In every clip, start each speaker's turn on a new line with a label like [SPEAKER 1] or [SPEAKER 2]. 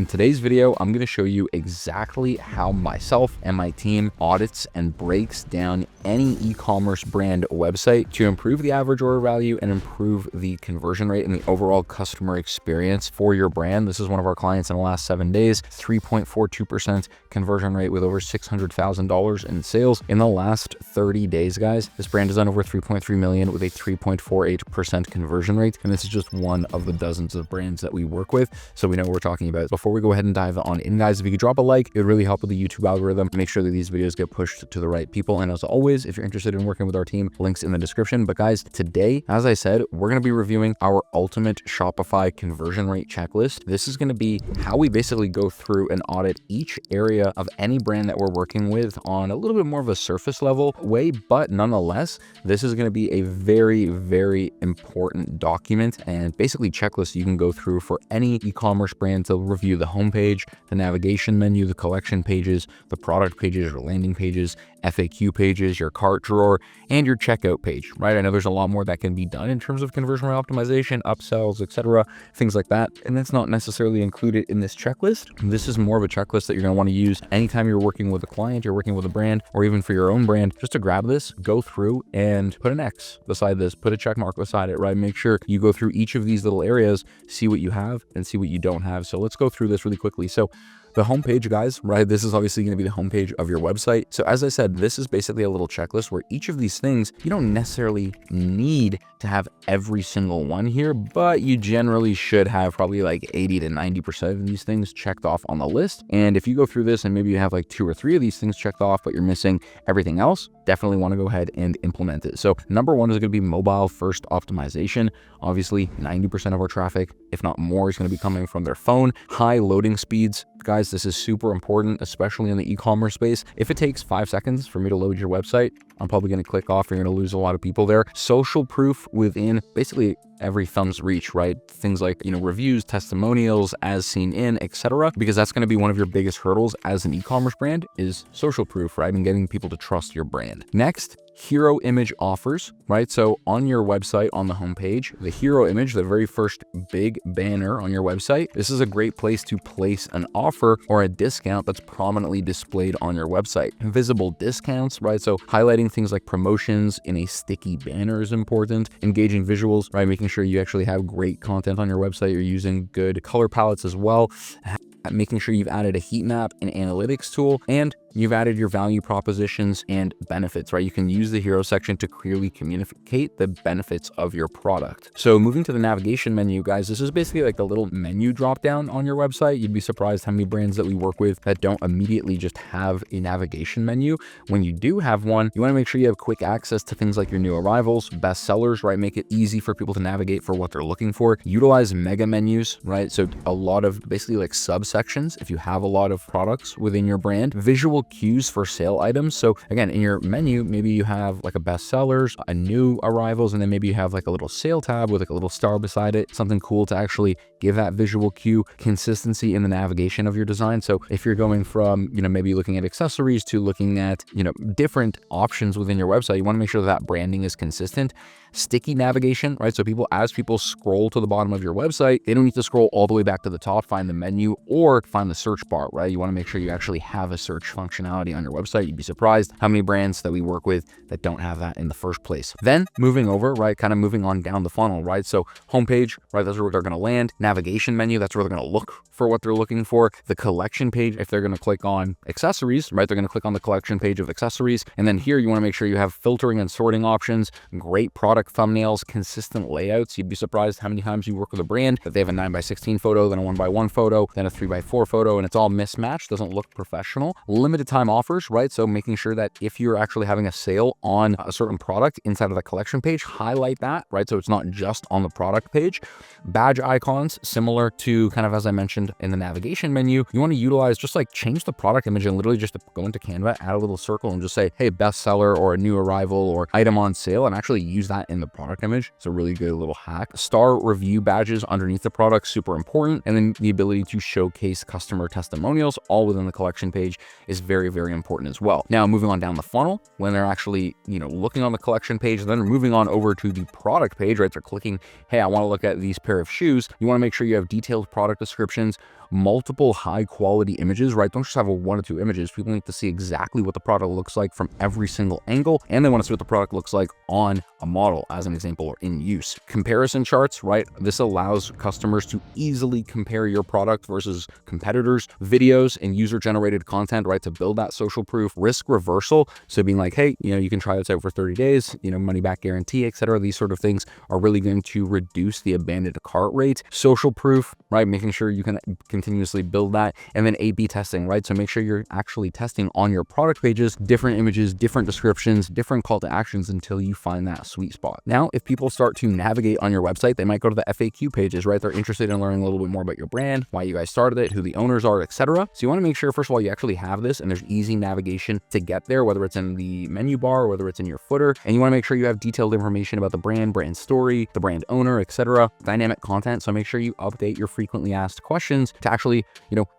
[SPEAKER 1] In today's video, I'm going to show you exactly how myself and my team audits and breaks down any e-commerce brand website to improve the average order value and improve the conversion rate and the overall customer experience for your brand. This is one of our clients in the last 7 days, 3.42% conversion rate with over $600,000 in sales in the last 30 days, guys. This brand has done over 3.3 million with a 3.48% conversion rate. And this is just one of the dozens of brands that we work with. So we know what we're talking about. Before we go ahead and dive on in, guys, if you could drop a like, it would really help with the YouTube algorithm. Make sure that these videos get pushed to the right people. And as always, if you're interested in working with our team, links in the description. But guys, today, as I said, we're going to be reviewing our ultimate Shopify conversion rate checklist. This is going to be how we basically go through and audit each area of any brand that we're working with on a little bit more of a surface level way, but nonetheless, this is going to be a very, very important document and basically checklist you can go through for any e-commerce brand to review the homepage, the navigation menu, the collection pages, the product pages or landing pages, FAQ pages, your cart drawer, and your checkout page, right? I know there's a lot more that can be done in terms of conversion rate optimization, upsells, etc., things like that. And that's not necessarily included in this checklist. This is more of a checklist that you're going to want to use anytime you're working with a client, you're working with a brand, or even for your own brand, just to grab this, go through and put an X beside this, put a check mark beside it, right? Make sure you go through each of these little areas, see what you have and see what you don't have. So let's go through this really quickly. So the homepage, guys, right? This is obviously going to be the homepage of your website. So as I said, this is basically a little checklist where each of these things, you don't necessarily need to have every single one here, but you generally should have probably like 80 to 90% of these things checked off on the list. And if you go through this and maybe you have like 2 or 3 of these things checked off, but you're missing everything else, definitely want to go ahead and implement it. So number one is going to be mobile first optimization. Obviously, 90% of our traffic, if not more, is going to be coming from their phone. High loading speeds. Guys, this is super important, especially in the e-commerce space. If it takes 5 seconds for me to load your website, I'm probably going to click off. You're going to lose a lot of people there. Social proof within basically every thumb's reach, right? Things like, reviews, testimonials, as seen in, etc. Because that's going to be one of your biggest hurdles as an e-commerce brand is social proof, right? And getting people to trust your brand. Next, hero image offers, right? So on your website, on the homepage, the hero image, the very first big banner on your website, this is a great place to place an offer or a discount that's prominently displayed on your website. Visible discounts, right? So highlighting things like promotions in a sticky banner is important. Engaging visuals, right? Making sure you actually have great content on your website. You're using good color palettes as well. Making sure you've added a heat map and analytics tool, and you've added your value propositions and benefits, right? You can use the hero section to clearly communicate the benefits of your product. So moving to the navigation menu, guys, this is basically like a little menu drop down on your website. You'd be surprised how many brands that we work with that don't immediately just have a navigation menu. When you do have one, you want to make sure you have quick access to things like your new arrivals, best sellers, right? Make it easy for people to navigate for what they're looking for. Utilize mega menus, right? So a lot of basically like subsections if you have a lot of products within your brand. Visual cues for sale items. So again, in your menu, maybe you have like a best sellers, a new arrivals, and then maybe you have like a little sale tab with like a little star beside it, something cool to actually give that visual cue. Consistency in the navigation of your design. So if you're going from, maybe looking at accessories to looking at, different options within your website, you want to make sure that branding is consistent. Sticky navigation, right? So as people scroll to the bottom of your website, they don't need to scroll all the way back to the top, find the menu or find the search bar, right? You want to make sure you actually have a search functionality on your website. You'd be surprised how many brands that we work with that don't have that in the first place. Then moving over, right? Kind of moving on down the funnel, right? So homepage, right? That's where they're going to land. Navigation menu, that's where they're going to look for what they're looking for. The collection page, if they're going to click on accessories, right? They're going to click on the collection page of accessories. And then here you want to make sure you have filtering and sorting options, great product thumbnails, consistent layouts. You'd be surprised how many times you work with a brand that they have a 9x16 photo, then a 1x1 photo, then a 3x4 photo, and it's all mismatched, doesn't look professional. Limited time offers, right? So making sure that if you're actually having a sale on a certain product inside of the collection page, highlight that, right? So it's not just on the product page. Badge icons, similar to kind of as I mentioned in the navigation menu, you want to utilize just like change the product image and literally just go into Canva, add a little circle and just say, hey, bestseller or a new arrival or item on sale, and actually use that in the product image. It's a really good little hack. Star review badges underneath the product, super important. And then the ability to showcase customer testimonials all within the collection page is very, very important as well. Now, moving on down the funnel, when they're actually, looking on the collection page, then they're moving on over to the product page, right? They're clicking, hey, I want to look at these pair of shoes. You want to make sure you have detailed product descriptions, multiple high quality images, right? Don't just have one or two images. People need to see exactly what the product looks like from every single angle, and they want to see what the product looks like on a model, as an example, or in use. Comparison charts, right? This allows customers to easily compare your product versus competitors. Videos and user-generated content, right? To build that social proof. Risk reversal, so being like, hey, you can try this out for 30 days, money back guarantee, etc. These sort of things are really going to reduce the abandoned cart rate. Social proof, right? Making sure you can continuously build that. And then A/B testing, right? So make sure you're actually testing on your product pages, different images, different descriptions, different call to actions until you find that sweet spot. Now, if people start to navigate on your website, they might go to the FAQ pages, right? They're interested in learning a little bit more about your brand, why you guys started it, who the owners are, etc. So you want to make sure, first of all, you actually have this and there's easy navigation to get there, whether it's in the menu bar or whether it's in your footer. And you want to make sure you have detailed information about the brand story, the brand owner, etc. Dynamic content. So make sure you update your frequently asked questions to actually,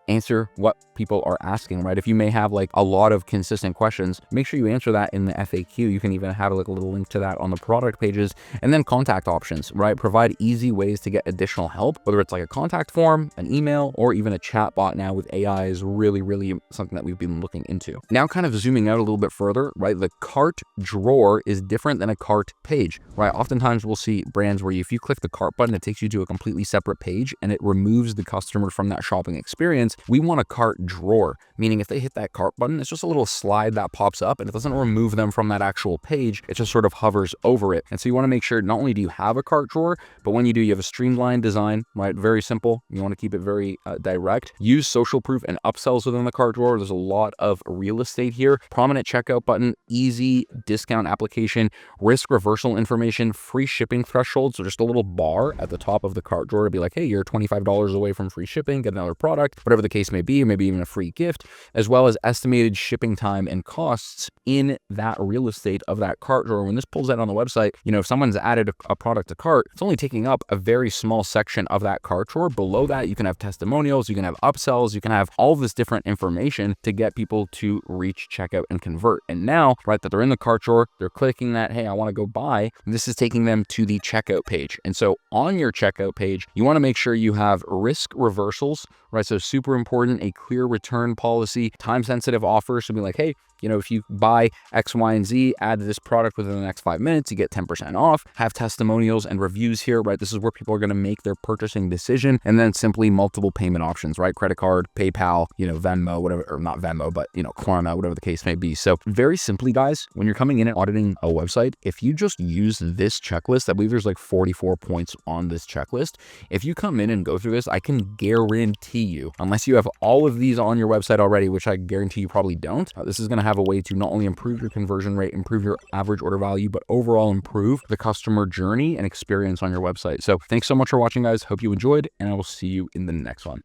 [SPEAKER 1] answer what people are asking, right? If you may have like a lot of consistent questions, make sure you answer that in the FAQ. You can even have like a little link to that on the product pages. And then contact options, right? Provide easy ways to get additional help, whether it's like a contact form, an email, or even a chat bot now with AI is really, really something that we've been looking into. Now, kind of zooming out a little bit further, right? The cart drawer is different than a cart page, right? Oftentimes we'll see brands where if you click the cart button, it takes you to a completely separate page and it removes the customer from that shopping experience. We want a cart drawer, meaning if they hit that cart button, it's just a little slide that pops up and it doesn't remove them from that actual page. It just sort of hovers over it. And so you want to make sure not only do you have a cart drawer, but when you do, you have a streamlined design, right? Very simple. You want to keep it very direct. Use social proof and upsells within the cart drawer. There's a lot of real estate here. Prominent checkout button, easy discount application, risk reversal information, free shipping threshold. So just a little bar at the top of the cart drawer to be like, hey, you're $25 away from free shipping, get another product, whatever the case may be, or maybe even a free gift, as well as estimated shipping time and costs in that real estate of that cart drawer. When this pulls out on the website, if someone's added a product to cart, it's only taking up a very small section of that cart drawer. Below that, you can have testimonials, you can have upsells, you can have all this different information to get people to reach checkout and convert. And now, right, that they're in the cart drawer, they're clicking that, hey, I want to go buy. This is taking them to the checkout page. And so on your checkout page, you want to make sure you have risk reversals, right? So super important, a clear return policy, time-sensitive offers to be like, hey, if you buy X, Y, and Z, add this product within the next 5 minutes, you get 10% off. Have testimonials and reviews here, right? This is where people are going to make their purchasing decision. And then simply multiple payment options, right? Credit card, PayPal, Venmo, whatever, or not Venmo, but Klarna, whatever the case may be. So very simply, guys, when you're coming in and auditing a website, if you just use this checklist, I believe there's like 44 points on this checklist. If you come in and go through this, I can guarantee you, unless you have all of these on your website already, which I guarantee you probably don't, this is going to have a way to not only improve your conversion rate, improve your average order value, but overall improve the customer journey and experience on your website. So thanks so much for watching, guys. Hope you enjoyed, and I will see you in the next one.